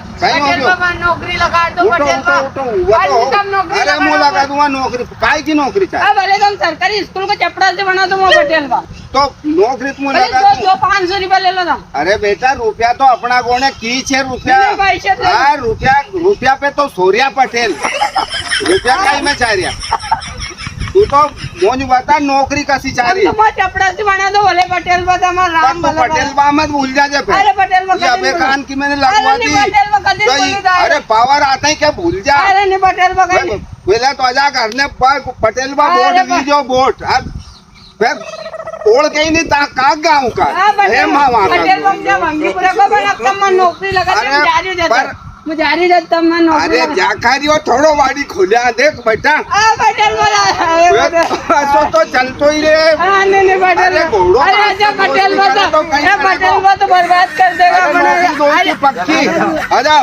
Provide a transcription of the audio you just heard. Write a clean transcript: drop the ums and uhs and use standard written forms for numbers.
नौकरी लगा दो पटेल बा। अरे मुँह लगा दूंगा नौकरी काय की नौकरी चाहिए? भले तुम सरकारी स्कूल को चपड़ा से बना दो पटेल बा। तो नौकरी तुम लगा दूं। जो 500 रुपया ले लो तुम। अरे बेटा रुपया तो अपना कोण है की छे रुपया? हाँ रुपया पे तो सूर्या पटेल रुपया कहीं में चाह रिया तू तो मुझे बता नौकरी कसी चाह रही? चपड़ा से बना दो भले पटेल बा राम पटेल बा मत भूल जा अरे पटेल बा अबे कान की मैंने लगवा दी। अरे पावर आता है क्या भूल जा? अरे नहीं पटेल बा पहले तो आजा करने पटेल बा वोट दीजो वोट अब फिर ओढ़ के ही नहीं ता का गाँव का हे मामा पटेल बा जब हम पूरा को बना कम नौकरी लगा दे जारी देता मुझारी देता मैं नौकरी। अरे जाकारी हो थोड़ो वाड़ी खोलिया देख बेटा पटेल बा तो चलतो ही रे। नहीं पटेल अरे जब पटेल बा तो बर्बाद कर देगा पक्की आजा